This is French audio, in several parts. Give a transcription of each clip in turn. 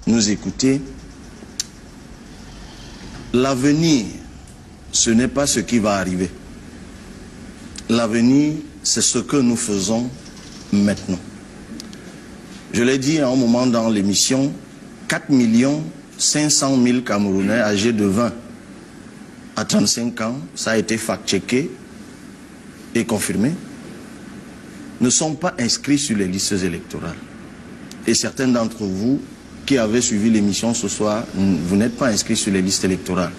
nous écouter, l'avenir, ce n'est pas ce qui va arriver. L'avenir, c'est ce que nous faisons maintenant. Je l'ai dit à un moment dans l'émission, 4 500 000 Camerounais âgés de 20 à 35 ans, ça a été fact-checké et confirmé, ne sont pas inscrits sur les listes électorales. Et certains d'entre vous qui avez suivi l'émission ce soir, vous n'êtes pas inscrits sur les listes électorales.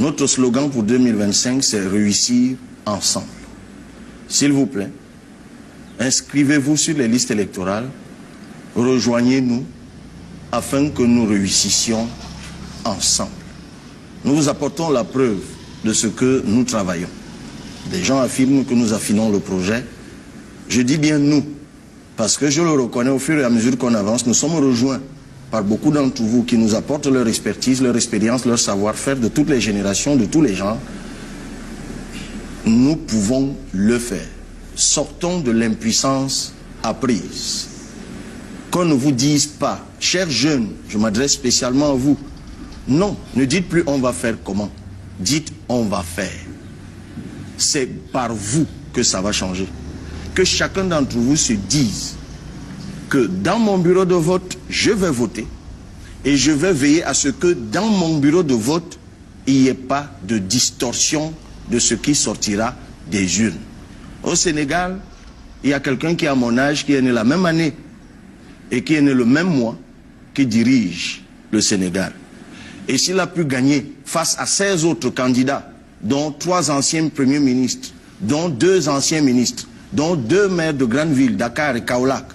Notre slogan pour 2025, c'est « Réussir ensemble ». S'il vous plaît, inscrivez-vous sur les listes électorales, rejoignez-nous afin que nous réussissions ensemble. Nous vous apportons la preuve de ce que nous travaillons. Des gens affirment que nous affinons le projet. Je dis bien nous, parce que je le reconnais au fur et à mesure qu'on avance, nous sommes rejoints par beaucoup d'entre vous qui nous apportent leur expertise, leur expérience, leur savoir-faire de toutes les générations, de tous les genres. Nous pouvons le faire. Sortons de l'impuissance apprise. Qu'on ne vous dise pas, chers jeunes, je m'adresse spécialement à vous, non, ne dites plus on va faire comment, dites on va faire. C'est par vous que ça va changer. Que chacun d'entre vous se dise que dans mon bureau de vote, je vais voter et je vais veiller à ce que dans mon bureau de vote, il n'y ait pas de distorsion de ce qui sortira des urnes. Au Sénégal, il y a quelqu'un qui est à mon âge, qui est né la même année et qui est né le même mois, qui dirige le Sénégal. Et s'il a pu gagner face à 16 autres candidats, dont 3 anciens premiers ministres, dont 2 anciens ministres, dont 2 maires de grandes villes, Dakar et Kaolack,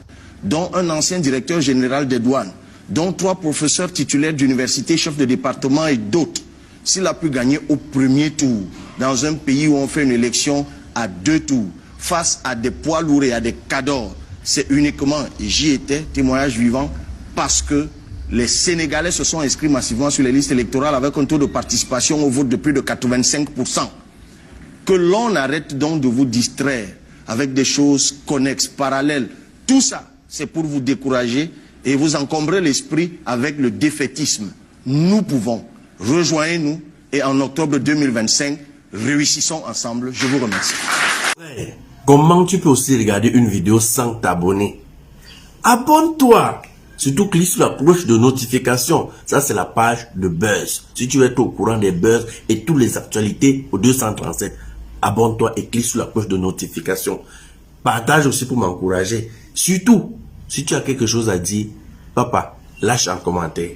dont un ancien directeur général des douanes, dont 3 professeurs titulaires d'université, chefs de département et d'autres, s'il a pu gagner au premier tour, dans un pays où on fait une élection à 2 tours, face à des poids lourds et à des cadors, c'est uniquement, j'y étais, témoignage vivant, parce que les Sénégalais se sont inscrits massivement sur les listes électorales avec un taux de participation au vote de plus de 85%. Que l'on arrête donc de vous distraire avec des choses connexes, parallèles. Tout ça, c'est pour vous décourager et vous encombrer l'esprit avec le défaitisme. Nous pouvons. Rejoignez-nous et en octobre 2025, réussissons ensemble. Je vous remercie. Ouais. Comment tu peux aussi regarder une vidéo sans t'abonner? Abonne-toi! Surtout clique sur la cloche de notification. Ça, c'est la page de Buzz. Si tu veux être au courant des buzz et toutes les actualités au 237, abonne-toi et clique sur la cloche de notification. Partage aussi pour m'encourager. Surtout, si tu as quelque chose à dire, papa, lâche un commentaire.